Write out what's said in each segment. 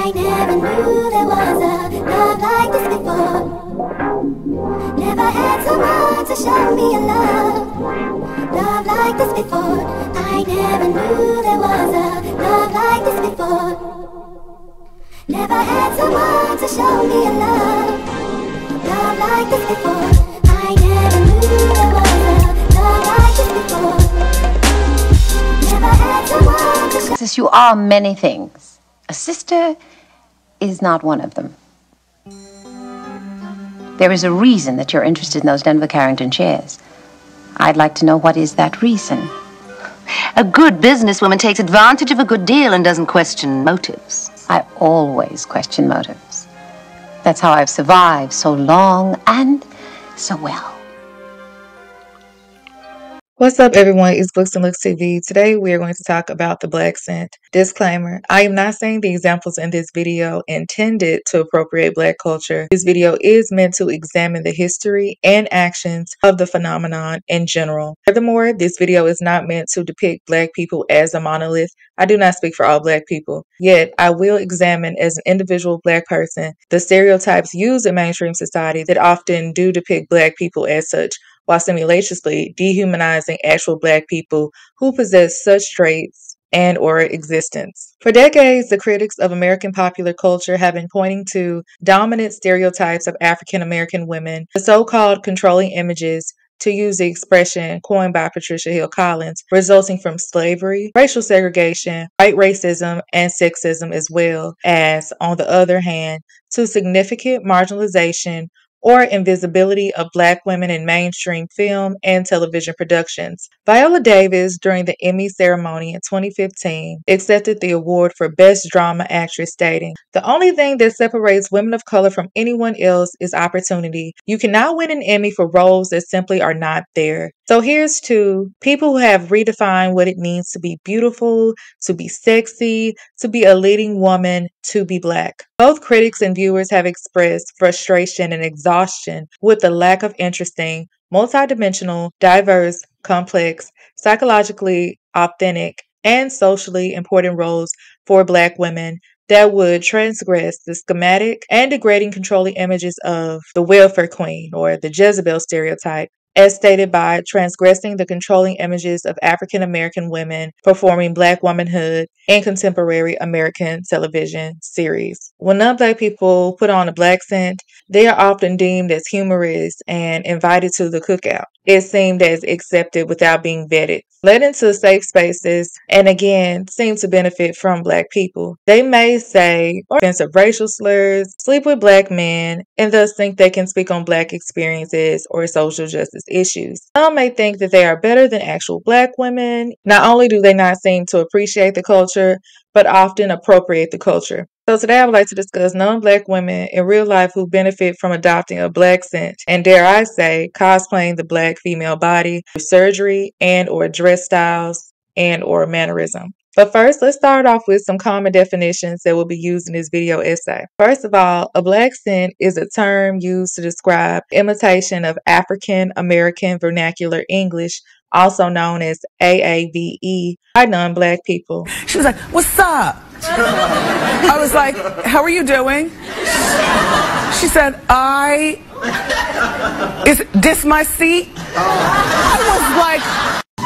I never knew there was a love like this before. Never had someone to show me a love like this before. I never knew there was a love like this before. Never had someone to show me a love like this before. I never knew there was a love like this before. Never had someone to show. Sis, you are many things. A sister is not one of them. There is a reason that you're interested in those Denver Carrington shares. I'd like to know what is that reason. A good businesswoman takes advantage of a good deal and doesn't question motives. I always question motives. That's how I've survived so long and so well. What's up, everyone? It's Books&Looks TV. Today, we are going to talk about the black scent. Disclaimer, I am not saying the examples in this video intended to appropriate black culture. This video is meant to examine the history and actions of the phenomenon in general. Furthermore, this video is not meant to depict black people as a monolith. I do not speak for all black people. Yet, I will examine as an individual black person the stereotypes used in mainstream society that often do depict black people as such, while simultaneously dehumanizing actual black people who possess such traits and or existence. For decades, the critics of American popular culture have been pointing to dominant stereotypes of African American women, the so-called controlling images, to use the expression coined by Patricia Hill Collins, resulting from slavery, racial segregation, white racism, and sexism, as well as, on the other hand, to significant marginalization or invisibility of black women in mainstream film and television productions. Viola Davis, during the Emmy ceremony in 2015, accepted the award for Best Drama Actress, stating, "The only thing that separates women of color from anyone else is opportunity. You cannot win an Emmy for roles that simply are not there." So here's to people who have redefined what it means to be beautiful, to be sexy, to be a leading woman, to be black. Both critics and viewers have expressed frustration and exhaustion with the lack of interesting, multidimensional, diverse, complex, psychologically authentic, and socially important roles for black women that would transgress the schematic and degrading controlling images of the welfare queen or the Jezebel stereotype, as stated by transgressing the controlling images of African American women performing black womanhood in contemporary American television series. When non-black people put on a black scent, they are often deemed as humorous and invited to the cookout. It's seemed as accepted without being vetted, led into safe spaces, and again, seem to benefit from black people. They may say offensive racial slurs, sleep with black men, and thus think they can speak on black experiences or social justice issues. Some may think that they are better than actual black women. Not only do they not seem to appreciate the culture, but often appropriate the culture. So today I would like to discuss non-black women in real life who benefit from adopting a black scent and, dare I say, cosplaying the black female body through surgery and or dress styles and or mannerism. But first, let's start off with some common definitions that will be used in this video essay. First of all, a black scent is a term used to describe imitation of African American vernacular English, also known as AAVE, by non-black people. She was like, "What's up?" I was like, "How are you doing?" She said, "Is this my seat?" I was like,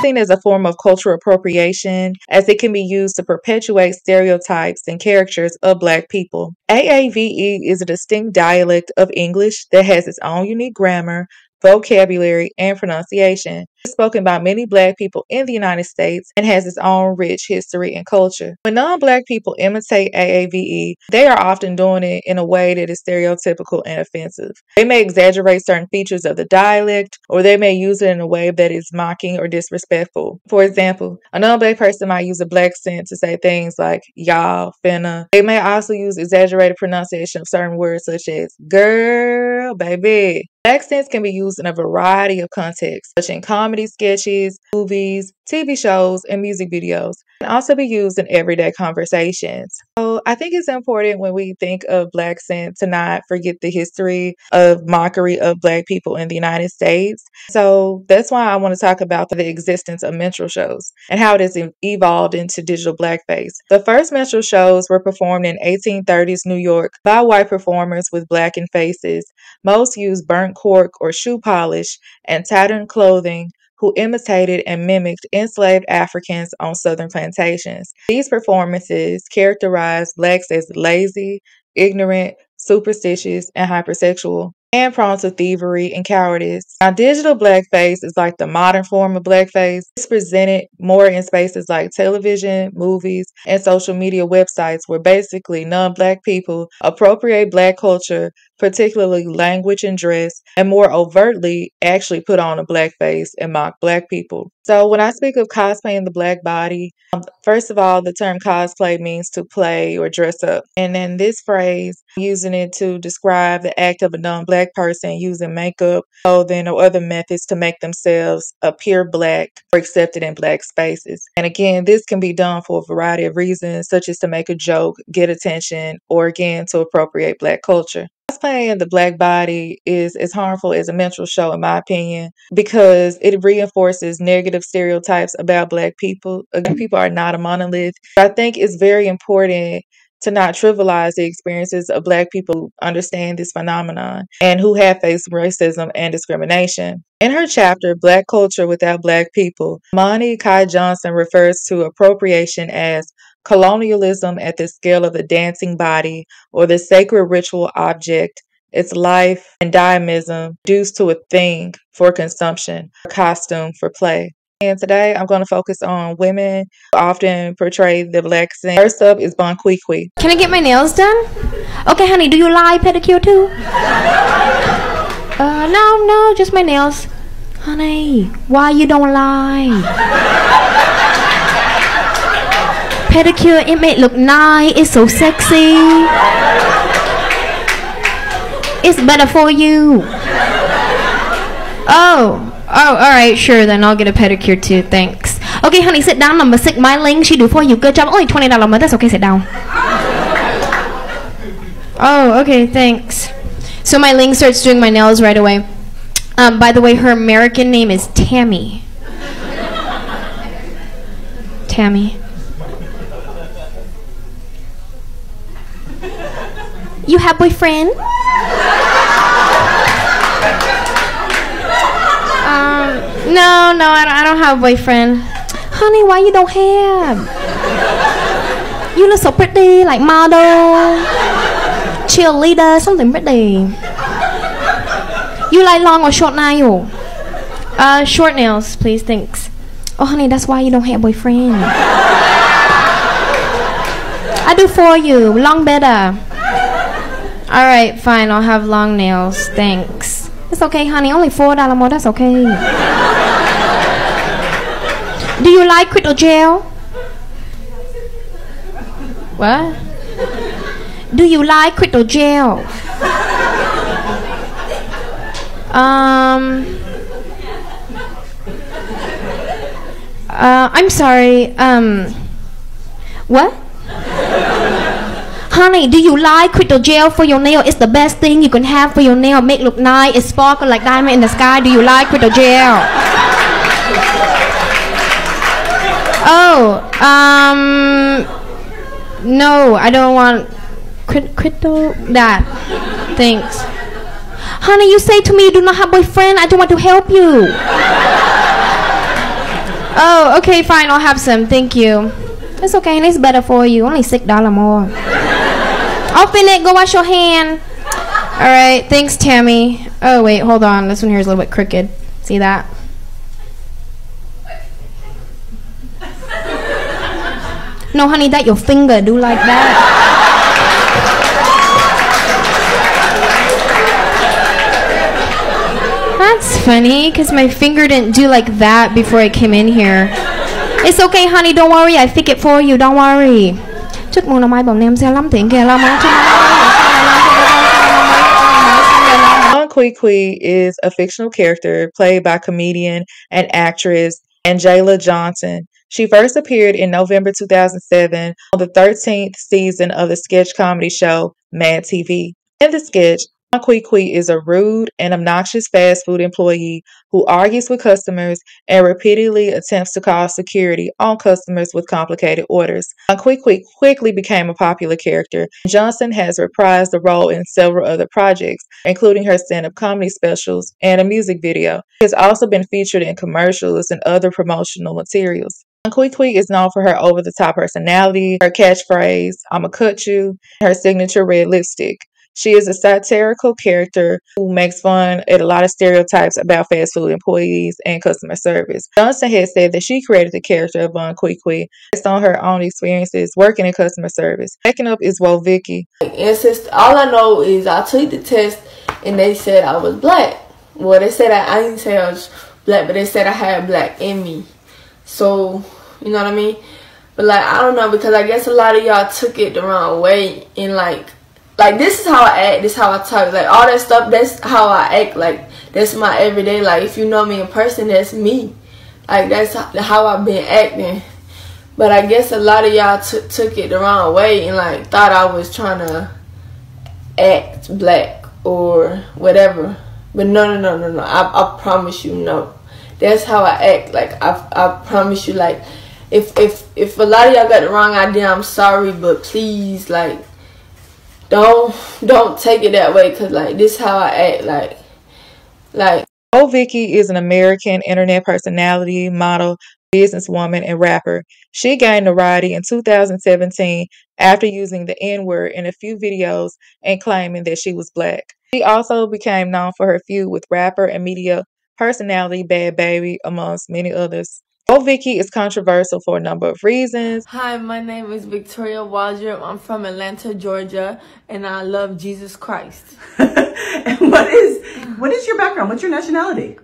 seen as a form of cultural appropriation, as it can be used to perpetuate stereotypes and characters of black people. AAVE is a distinct dialect of English that has its own unique grammar, vocabulary, and pronunciation. It's spoken by many black people in the United States and has its own rich history and culture. When non-black people imitate AAVE, they are often doing it in a way that is stereotypical and offensive. They may exaggerate certain features of the dialect, or they may use it in a way that is mocking or disrespectful. For example, a non-black person might use a black scent to say things like y'all, finna. They may also use exaggerated pronunciation of certain words such as girl, baby. Black scents can be used in a variety of contexts, such as in comedy sketches, movies, TV shows, and music videos. It can also be used in everyday conversations. So I think it's important when we think of Black scent to not forget the history of mockery of Black people in the United States. So that's why I want to talk about the existence of minstrel shows and how it has evolved into digital blackface. The first minstrel shows were performed in 1830s New York by white performers with blackened faces. Most used burnt cork or shoe polish and tattered clothing, who imitated and mimicked enslaved Africans on Southern plantations. These performances characterized Blacks as lazy, ignorant, superstitious, and hypersexual, and prone to thievery and cowardice. Now, digital blackface is like the modern form of blackface. It's presented more in spaces like television, movies, and social media websites where basically non-Black people appropriate Black culture, particularly language and dress, and more overtly actually put on a blackface and mock Black people. So when I speak of cosplaying the Black body, first of all, the term cosplay means to play or dress up. And then this phrase, using it to describe the act of a non-Black person using makeup, clothing, or other methods to make themselves appear Black or accepted in Black spaces. And again, this can be done for a variety of reasons, such as to make a joke, get attention, or again, to appropriate Black culture. Cosplaying the Black body is as harmful as a minstrel show, in my opinion, because it reinforces negative stereotypes about Black people. Again, people are not a monolith. I think it's very important to not trivialize the experiences of Black people who understand this phenomenon and who have faced racism and discrimination. In her chapter, Black Culture Without Black People, Monty Kai Johnson refers to appropriation as colonialism at the scale of the dancing body or the sacred ritual object, its life and dynamism reduced to a thing for consumption, a costume for play. And today I'm going to focus on women who often portray the Black scent. First up is Bon Qui Qui. Can I get my nails done? Okay, honey, do you lie pedicure too? No, just my nails. Honey, why you don't lie? Pedicure, it may look nice, it's so sexy. It's better for you. Oh, alright, sure, then I'll get a pedicure too, thanks. Okay, honey, sit down. Number 6, my Ling, she do for you. Good job. Only $20 a month. That's okay, sit down. Oh, okay, thanks. So my Ling starts doing my nails right away. By the way, her American name is Tammy. Tammy. You have boyfriend? No, I don't have a boyfriend. Honey, why you don't have? You look so pretty, like model, cheerleader, something pretty. You like long or short nail? Short nails, please, thanks. Oh, honey, that's why you don't have a boyfriend. I do for you, long better. Alright, fine, I'll have long nails, thanks. It's okay, honey, only $4 more, that's okay. Do you like crystal gel? What? Do you like crystal gel? I'm sorry, what? Honey, do you like crystal gel for your nail? It's the best thing you can have for your nail. Make look nice. It sparkle like diamond in the sky. Do you like crystal gel? Oh, no, I don't want crystal that. Thanks. Honey, you say to me you do not have boyfriend. I don't want to help you. Oh, okay, fine. I'll have some. Thank you. It's okay, and it's better for you. Only $6 more. Open it. Go wash your hand. All right. Thanks, Tammy. Oh, wait. Hold on. This one here is a little bit crooked. See that? No, honey, that your finger do like that. That's funny, because my finger didn't do like that before I came in here. It's okay, honey. Don't worry. I fix it for you. Don't worry. Chút mua mai bồng nem xe lắm tiền kia lắm. Bon Qui Qui is a fictional character played by comedian and actress Angela Johnson. She first appeared in November 2007 on the 13th season of the sketch comedy show Mad TV. In the sketch, Kwee is a rude and obnoxious fast food employee who argues with customers and repeatedly attempts to call security on customers with complicated orders. Kwee quickly became a popular character. Johnson has reprised the role in several other projects, including her stand-up comedy specials and a music video. She has also been featured in commercials and other promotional materials. Kwee is known for her over-the-top personality, her catchphrase, "I'ma cut you," and her signature red lipstick. She is a satirical character who makes fun at a lot of stereotypes about fast food employees and customer service. Johnson has said that she created the character of Kwee based on her own experiences working in customer service. Second up is Vicky. All I know is I took the test and they said I was black. Well, they said I didn't say I was black, but they said I had black in me. So, you know what I mean? But like, I don't know, because I guess a lot of y'all took it the wrong way, and like this is how I act, this is how I talk, like all that stuff, that's how I act, like that's my everyday, like if you know me in person, that's me, like that's how I've been acting. But I guess a lot of y'all took it the wrong way and like thought I was trying to act black or whatever. But no, I promise you, no, that's how I act. Like I promise you, like if a lot of y'all got the wrong idea, I'm sorry, but please, like, don't take it that way, because like this is how I act. Like Vicky is an American internet personality, model, businesswoman, and rapper. She gained notoriety in 2017 after using the N-word in a few videos and claiming that she was black. She also became known for her feud with rapper and media personality Bad Baby, amongst many others. Vicky is controversial for a number of reasons. Hi, my name is Victoria Waldrop. I'm from Atlanta, Georgia, and I love Jesus Christ. And what is your background? What's your nationality?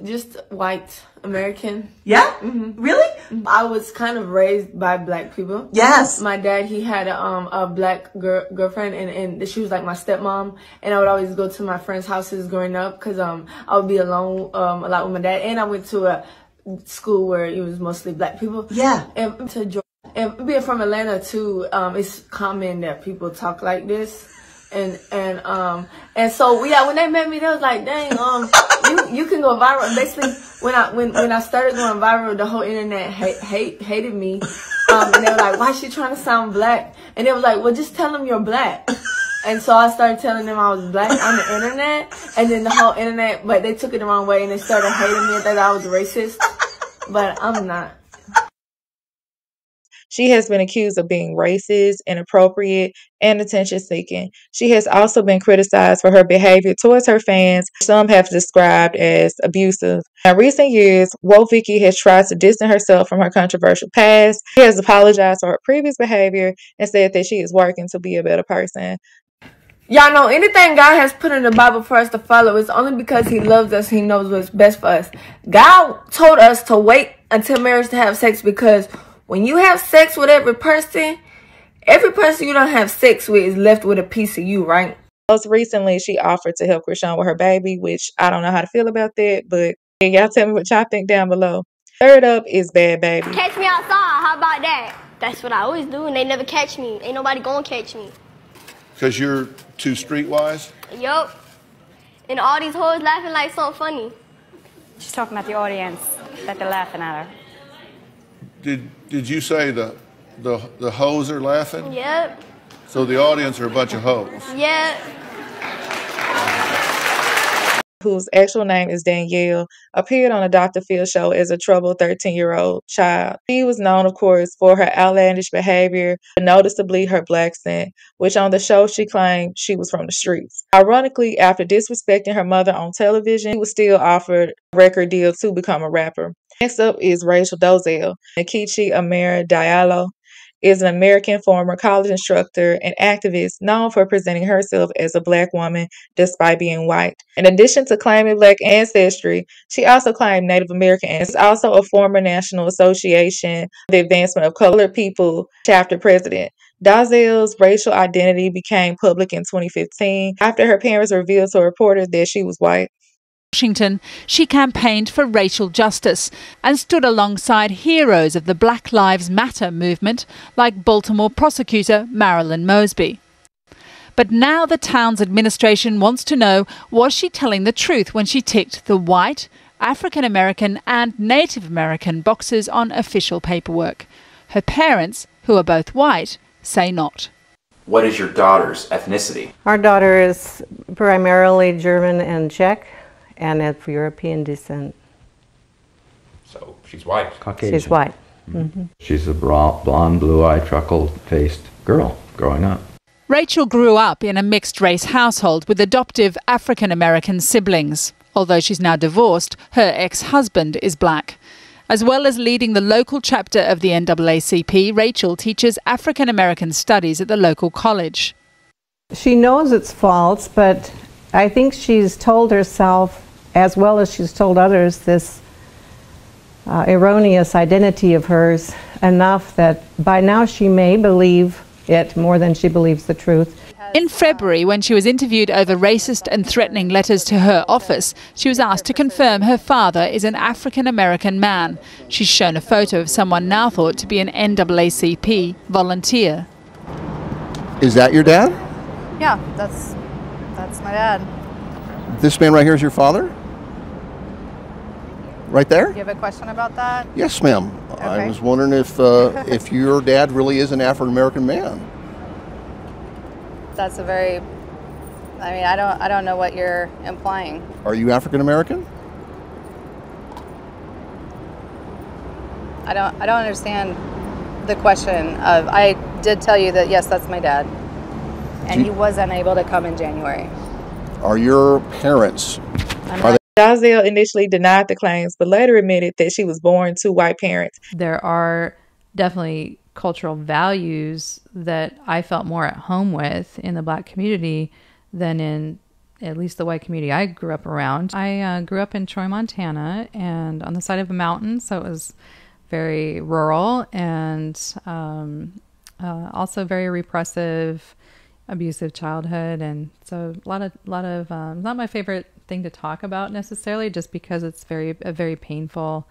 Just white American. Yeah? Really? I was kind of raised by black people. Yes. My dad, he had a black girlfriend, and she was like my stepmom, and I would always go to my friends' houses growing up because I would be alone a lot with my dad, and I went to a school where it was mostly black people. Yeah. And to Georgia, and being from Atlanta too, it's common that people talk like this. And so yeah, when they met me, they was like, dang, you can go viral. Basically, when I started going viral, the whole internet hated me. And they were like, why is she trying to sound black? And they was like, well, just tell them you're black. And so I started telling them I was black on the internet, and then the whole internet, but they took it the wrong way and they started hating me and that I was racist. But I'm not. She has been accused of being racist, inappropriate, and attention-seeking. She has also been criticized for her behavior towards her fans, which some have described as abusive. In recent years, Vicky has tried to distance herself from her controversial past. She has apologized for her previous behavior and said that she is working to be a better person. Y'all know anything God has put in the Bible for us to follow is only because he loves us. He knows what's best for us. God told us to wait until marriage to have sex, because when you have sex with every person you don't have sex with is left with a piece of you, right? Most recently, she offered to help Krishan with her baby, which I don't know how to feel about that, but y'all tell me what y'all think down below. Third up is Bad Baby. Catch me outside. How about that? That's what I always do, and they never catch me. Ain't nobody gonna catch me. Because you're too streetwise? Yup. And all these hoes laughing like something funny. She's talking about the audience, that they're laughing at her. Did you say the hoes are laughing? Yep. So the audience are a bunch of hoes? Yep. Whose actual name is Danielle, appeared on a Dr. Phil show as a troubled 13-year-old child. She was known, of course, for her outlandish behavior, but noticeably her black accent, which on the show she claimed she was from the streets. Ironically, after disrespecting her mother on television, she was still offered a record deal to become a rapper. Next up is Rachel Dolezal. Nkechi Amara Diallo is an American former college instructor and activist known for presenting herself as a black woman despite being white. In addition to claiming black ancestry, she also claimed Native American and is also a former National Association for the Advancement of Colored People chapter president. Dolezal's racial identity became public in 2015 after her parents revealed to reporters that she was white. Washington, she campaigned for racial justice and stood alongside heroes of the Black Lives Matter movement like Baltimore prosecutor Marilyn Mosby. But now the town's administration wants to know, was she telling the truth when she ticked the white, African American and Native American boxes on official paperwork? Her parents, who are both white, say not. What is your daughter's ethnicity? Our daughter is primarily German and Czech, and of European descent. So she's white. Caucasian. She's white. Mm-hmm. She's a blonde, blue-eyed, freckle-faced girl growing up. Rachel grew up in a mixed-race household with adoptive African-American siblings. Although she's now divorced, her ex-husband is black. As well as leading the local chapter of the NAACP, Rachel teaches African American studies at the local college. She knows it's false, but I think she's told herself, as well as she's told others, this erroneous identity of hers enough that by now she may believe it more than she believes the truth. In February, when she was interviewed over racist and threatening letters to her office, she was asked to confirm her father is an African-American man. She's shown a photo of someone now thought to be an NAACP volunteer. Is that your dad? Yeah, that's my dad. This man right here is your father? Right there? You have a question about that? Yes, ma'am. Okay. I was wondering if your dad really is an African-American man. That's a very, I mean, I don't know what you're implying. Are you African-American? I don't understand the question of, I did tell you that yes, that's my dad. And he was unable to come in January. Are your parents? Dazelle initially denied the claims, but later admitted that she was born to white parents. There are definitely cultural values that I felt more at home with in the black community than in at least the white community I grew up around. I grew up in Troy, Montana, and on the side of a mountain, so it was very rural and also very repressive, abusive childhood, and so a lot of not my favorite thing to talk about necessarily, just because it's a very painful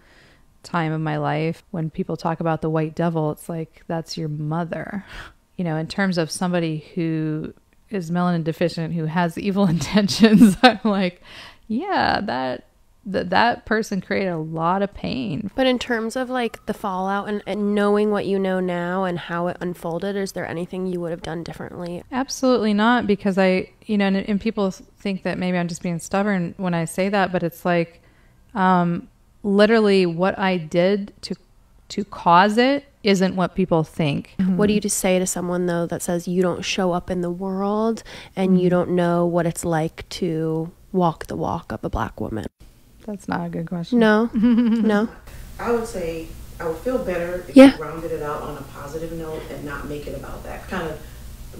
time of my life. When people talk about the white devil, it's like, that's your mother. You know, in terms of somebody who is melanin deficient, who has evil intentions, I'm like, yeah, that person created a lot of pain. But in terms of like the fallout and knowing what you know now and how it unfolded, is there anything you would have done differently? Absolutely not, because and people think that maybe I'm just being stubborn when I say that, but it's like, literally what I did to cause it isn't what people think. What do you just say to someone though that says you don't show up in the world and you don't know what it's like to walk the walk of a black woman? That's not a good question. No. No. I would say I would feel better if you rounded it out on a positive note and not make it about that. Kind of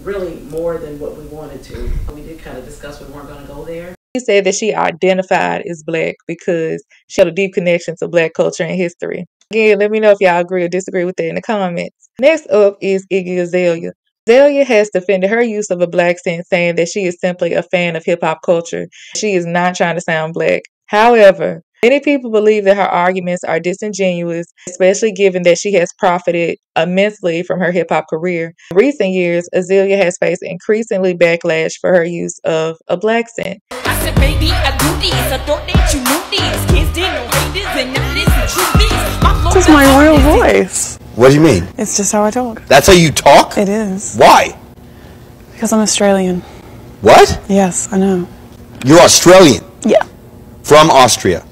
really more than what we wanted to. We did kind of discuss we weren't going to go there. She said that she identified as black because she had a deep connection to black culture and history. Again, let me know if y'all agree or disagree with that in the comments. Next up is Iggy Azalea. Azalea has defended her use of a black scent, saying that she is simply a fan of hip-hop culture. She is not trying to sound black. However, many people believe that her arguments are disingenuous, especially given that she has profited immensely from her hip-hop career. In recent years, Azalea has faced increasingly backlash for her use of a black scent. I said, baby, I do this. I thought that you knew this. Kids didn't know this, and now listen to this. This is my real voice. What do you mean? It's just how I talk. That's how you talk? It is. Why? Because I'm Australian. What? Yes, I know. You're Australian? Yeah. From Austria?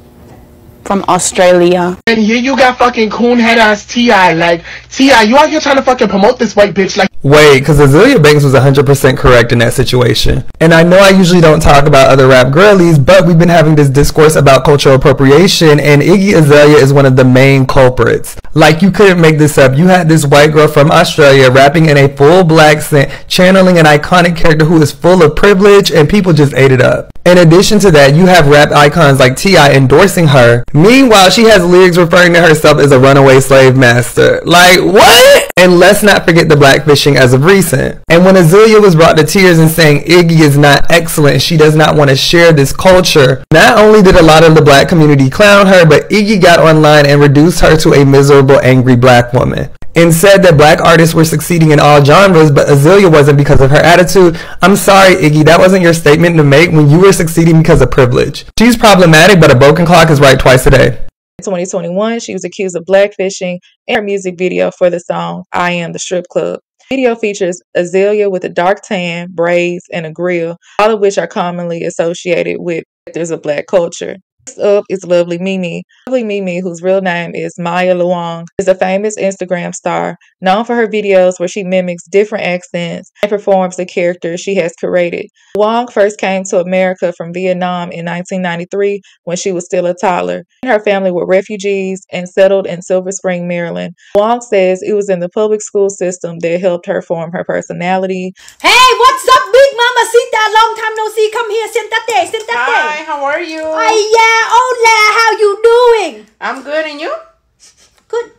From Australia. And here you got fucking coon head ass T.I. Like, T.I., you out here trying to fucking promote this white bitch like. Wait, because Azealia Banks was 100% correct in that situation. And I know I usually don't talk about other rap girlies, but we've been having this discourse about cultural appropriation, and Iggy Azalea is one of the main culprits. Like, you couldn't make this up. You had this white girl from Australia rapping in a full black scent, channeling an iconic character who is full of privilege, and people just ate it up. In addition to that, you have rap icons like T.I. endorsing her. Meanwhile, she has lyrics referring to herself as a runaway slave master. Like, what? And let's not forget the blackfishing as of recent. And when Azealia was brought to tears and saying Iggy is not excellent, she does not want to share this culture, not only did a lot of the black community clown her, but Iggy got online and reduced her to a miserable, angry black woman. And said that black artists were succeeding in all genres, but Azealia wasn't because of her attitude. I'm sorry, Iggy, that wasn't your statement to make when you were succeeding because of privilege. She's problematic, but a broken clock is right twice a day. In 2021, she was accused of blackfishing in her music video for the song I Am the Strip Club. The video features Azealia with a dark tan, braids, and a grill, all of which are commonly associated with sectors of black culture. Next up is Lovely Mimi. Lovely Mimi, whose real name is Maya Luong, is a famous Instagram star known for her videos where she mimics different accents and performs the characters she has created. Luong first came to America from Vietnam in 1993 when she was still a toddler. Her family were refugees and settled in Silver Spring, Maryland. Luong says it was in the public school system that helped her form her personality. Hey, what's up, big mamacita? Long time no see. Come here, sentate, sentate. Hi, how are you? Yeah, hola, how you doing? I'm good, and you? Good.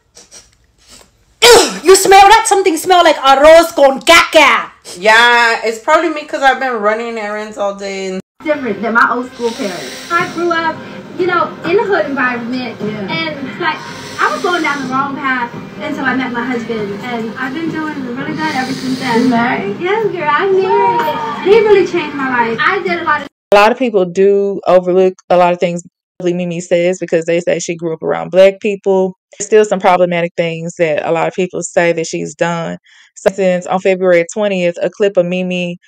Ew, you smell that? Something smell like arroz con caca. Yeah, it's probably me because I've been running errands all day. Different than my old school parents. I grew up, you know, in a hood environment, and like I was going down the wrong path until I met my husband, and I've been doing really good ever since then. You married? Yes, girl, I'm married. He really changed my life. I did A lot of people do overlook a lot of things Lovely Mimi says because they say she grew up around black people. There's still some problematic things that a lot of people say that she's done. So since on February 20th, a clip of Mimi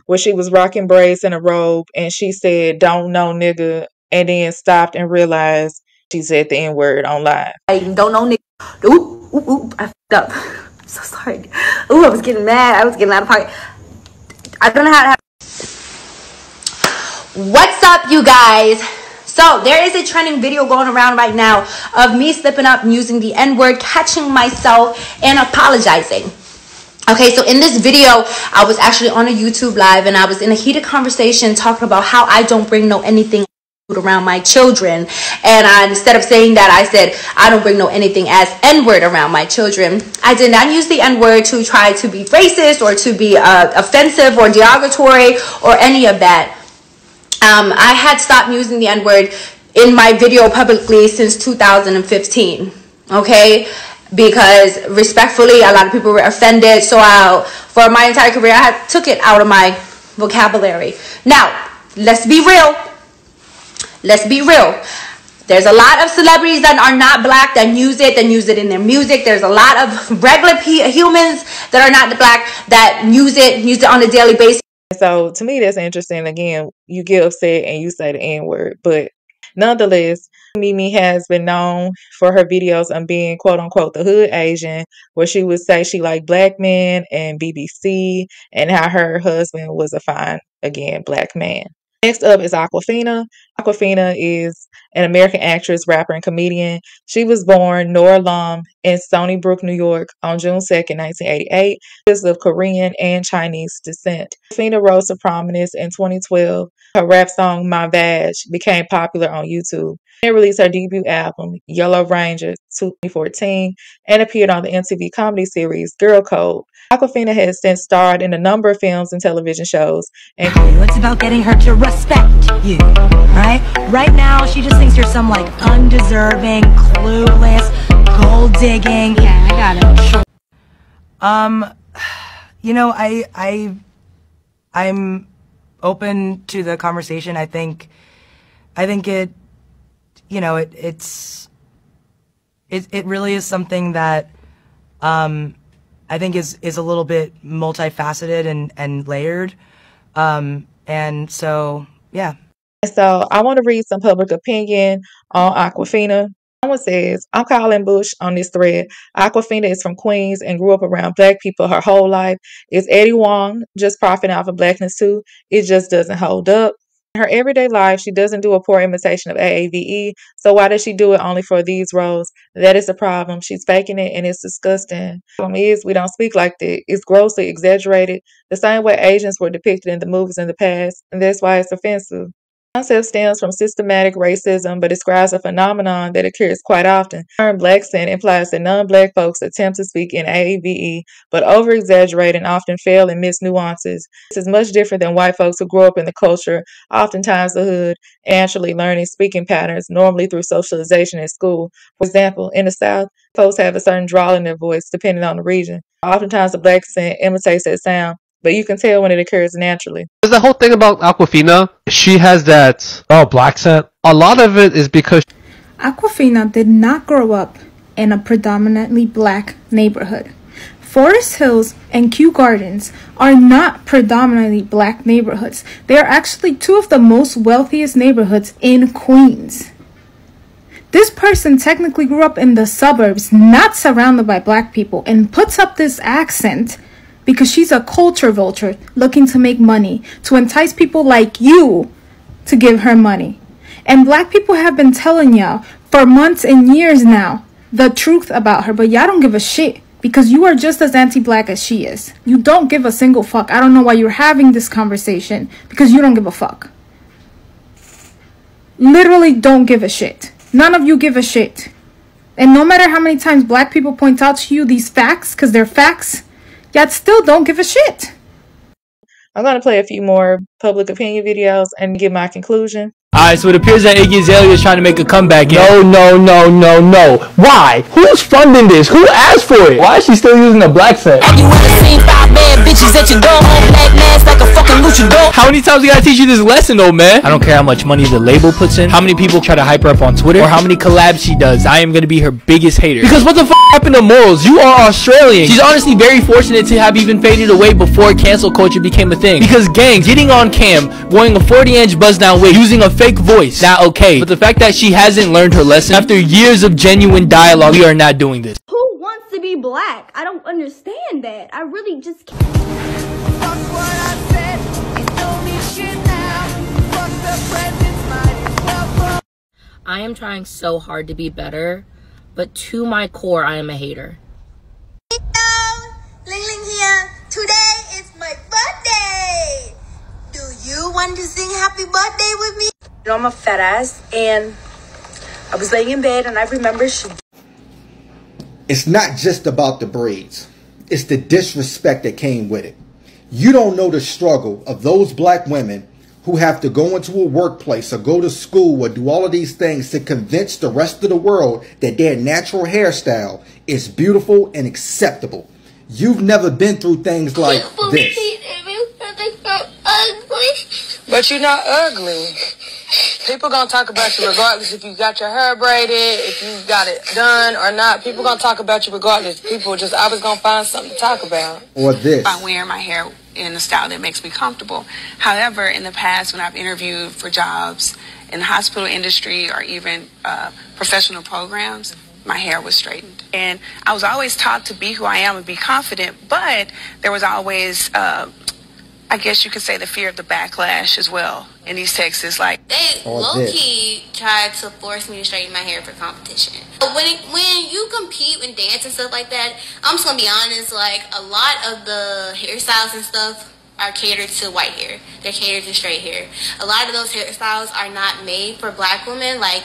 where she was rocking braids and a robe and she said, "Don't know nigga," and then stopped and realized she said the N-word on live. I don't know nigga. Ooh, I f***ed up. I'm so sorry. Ooh, I was getting mad. I was getting out of pocket. I don't know how to have. What's up, you guys? So there is a trending video going around right now of me slipping up and using the N-word, catching myself, and apologizing. Okay, so in this video, I was actually on a YouTube live and I was in a heated conversation talking about how I don't bring no anything around my children. And instead of saying that, I said, I don't bring no anything as N-word around my children. I did not use the N-word to try to be racist or to be offensive or derogatory or any of that. I had stopped using the N-word in my video publicly since 2015, okay? Because respectfully, a lot of people were offended. So for my entire career, I took it out of my vocabulary. Now, let's be real. Let's be real. There's a lot of celebrities that are not black that use it in their music. There's a lot of regular humans that are not black that use it on a daily basis. So to me, that's interesting. Again, you get upset and you say the N-word, but nonetheless, Mimi has been known for her videos on being quote unquote the hood Asian, where she would say she liked black men and BBC and how her husband was a fine, again, black man. Next up is Awkwafina. Awkwafina is an American actress, rapper, and comedian. She was born Nora Lum in Stony Brook, New York on June 2nd, 1988. She is of Korean and Chinese descent. Awkwafina rose to prominence in 2012. Her rap song, My Vag, became popular on YouTube. She released her debut album, Yellow Ranger, 2014, and appeared on the MTV comedy series Girl Code. Awkwafina has since starred in a number of films and television shows. And it's about getting her to respect you, right? Right now, she just thinks you're some like undeserving, clueless, gold digging. Yeah, I got it. You know, I'm open to the conversation. I think it, you know, it really is something that, I think is a little bit multifaceted and layered. And so, yeah. So I want to read some public opinion on Awkwafina. Someone says, I'm calling Bush on this thread. Awkwafina is from Queens and grew up around black people her whole life. Is Eddie Wong just profiting off of blackness too? It just doesn't hold up. In her everyday life, she doesn't do a poor imitation of AAVE, so why does she do it only for these roles? That is the problem. She's faking it, and it's disgusting. The problem is, we don't speak like that. It's grossly exaggerated, the same way Asians were depicted in the movies in the past, and that's why it's offensive. The concept stems from systematic racism, but describes a phenomenon that occurs quite often. The term blaccent implies that non-black folks attempt to speak in AAVE, but over-exaggerate and often fail and miss nuances. This is much different than white folks who grow up in the culture, oftentimes the hood, naturally learning speaking patterns, normally through socialization at school. For example, in the South, folks have a certain drawl in their voice, depending on the region. Oftentimes, the black accent imitates that sound, but you can tell when it occurs naturally. There's the whole thing about Awkwafina. She has that black accent. A lot of it is because Awkwafina did not grow up in a predominantly black neighborhood. Forest Hills and Kew Gardens are not predominantly black neighborhoods. They are actually two of the most wealthiest neighborhoods in Queens. This person technically grew up in the suburbs, not surrounded by black people, and puts up this accent because she's a culture vulture looking to make money, to entice people like you to give her money. And black people have been telling y'all for months and years now the truth about her, but y'all don't give a shit because you are just as anti-black as she is. You don't give a single fuck. I don't know why you're having this conversation, because you don't give a fuck. Literally don't give a shit. None of you give a shit. And no matter how many times black people point out to you these facts, because they're facts, yet still don't give a shit. I'm going to play a few more public opinion videos and give my conclusion. Alright, so it appears that Iggy Azalea is trying to make a comeback. No. Why? Who's funding this? Who asked for it? Why is she still using a black accent? Have you ever seen 5 bad bitches at your door? Black mask like a fucking luchador. How many times we gotta teach you this lesson, old man? I don't care how much money the label puts in, how many people try to hype her up on Twitter, or how many collabs she does. I am gonna be her biggest hater. Because what the f happened to morals? You are Australian. She's honestly very fortunate to have even faded away before cancel culture became a thing. Because gang, getting on cam, wearing a 40-inch buzz down wig, using a fake voice, not okay. But the fact that she hasn't learned her lesson after years of genuine dialogue, we are not doing this. Who wants to be black? I don't understand that. I really just can't. Fuck what I said. You don't need shit now. Fuck the presents, might. I am trying so hard to be better, but to my core, I am a hater. Ling Ling here. Today is my birthday. Do you want to sing happy birthday with me? You know, I'm a fat ass, and I was laying in bed, and I remember she... It's not just about the braids. It's the disrespect that came with it. You don't know the struggle of those black women who have to go into a workplace or go to school or do all of these things to convince the rest of the world that their natural hairstyle is beautiful and acceptable. You've never been through things like this. But you're not ugly. People gonna talk about you regardless if you got your hair braided, if you got it done or not. People gonna talk about you regardless. People just always gonna find something to talk about. Or this. By wearing my hair in a style that makes me comfortable. However, in the past, when I've interviewed for jobs in the hospital industry or even professional programs, my hair was straightened. And I was always taught to be who I am and be confident, but there was always, I guess you could say, the fear of the backlash as well in these texts. Like, they low-key tried to force me to straighten my hair for competition. But when you compete and dance and stuff like that, I'm just gonna be honest, like, a lot of the hairstyles and stuff are catered to white hair. They're catered to straight hair. A lot of those hairstyles are not made for black women. Like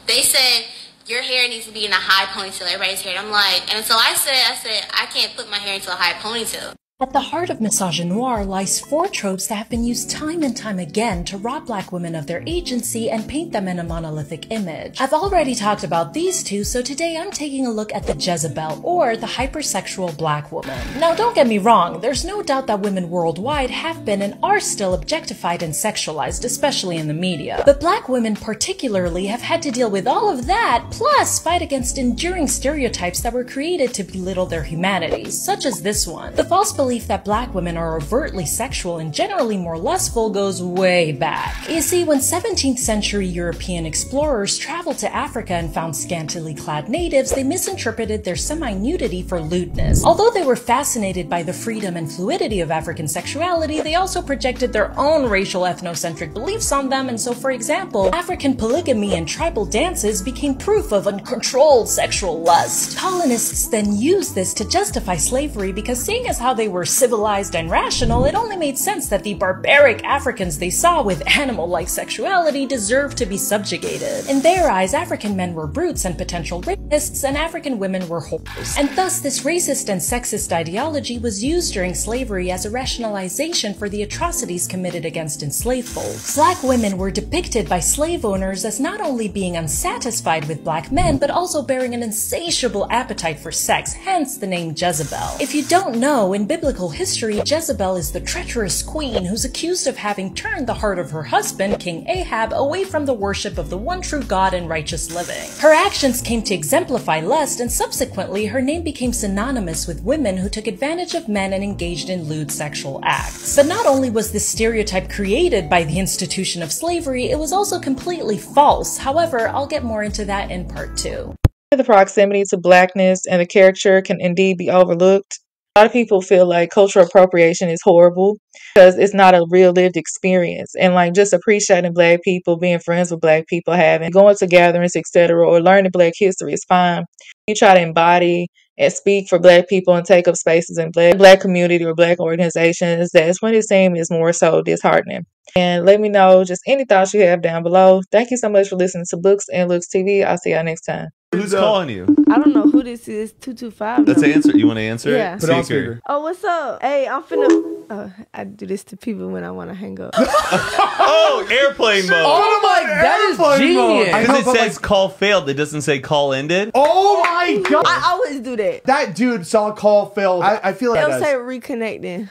they said, your hair needs to be in a high ponytail, everybody's hair. And I'm like, and so I said, I can't put my hair into a high ponytail. At the heart of misogynoir lies 4 tropes that have been used time and time again to rob black women of their agency and paint them in a monolithic image. I've already talked about these 2, so today I'm taking a look at the Jezebel, or the hypersexual black woman. Now don't get me wrong, there's no doubt that women worldwide have been and are still objectified and sexualized, especially in the media. But black women particularly have had to deal with all of that, plus fight against enduring stereotypes that were created to belittle their humanities, such as this one. The false belief belief that black women are overtly sexual and generally more lustful goes way back. You see, when 17th century European explorers traveled to Africa and found scantily clad natives, they misinterpreted their semi-nudity for lewdness. Although they were fascinated by the freedom and fluidity of African sexuality, they also projected their own racial ethnocentric beliefs on them, and so, for example, African polygamy and tribal dances became proof of uncontrolled sexual lust. Colonists then used this to justify slavery because, seeing as how they were civilized and rational, it only made sense that the barbaric Africans they saw with animal-like sexuality deserved to be subjugated. In their eyes, African men were brutes and potential rapists, and African women were whores. And thus, this racist and sexist ideology was used during slavery as a rationalization for the atrocities committed against enslaved folks. Black women were depicted by slave owners as not only being unsatisfied with black men, but also bearing an insatiable appetite for sex, hence the name Jezebel. If you don't know, in biblical history, Jezebel is the treacherous queen who's accused of having turned the heart of her husband, King Ahab, away from the worship of the one true God and righteous living. Her actions came to exemplify lust, and subsequently her name became synonymous with women who took advantage of men and engaged in lewd sexual acts. But not only was this stereotype created by the institution of slavery, it was also completely false. However, I'll get more into that in part 2. The proximity to blackness and the caricature can indeed be overlooked. A lot of people feel like cultural appropriation is horrible because it's not a real lived experience. And like just appreciating black people, being friends with black people, having going to gatherings, etc., or learning black history is fine. You try to embody and speak for black people and take up spaces in black community or black organizations, that's when it seems more so disheartening. And let me know just any thoughts you have down below. Thank you so much for listening to Books and Looks TV. I'll see y'all next time. Who's calling you? I don't know who this is. 225. Let's answer. You want to answer Yeah. it? Speaker. Oh, what's up? Hey, I'm finna. I do this to people when I want to hang up. Oh, airplane mode. Oh my, that is genius. Because it says call failed. It doesn't say call ended. Oh my god. I always do that. That dude saw call failed. I feel like They'll say reconnecting.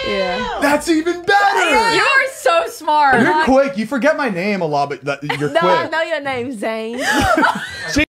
Yeah. That's even better. You are so smart. You're quick. You forget my name a lot, but you're No, quick. I know your name, Zane.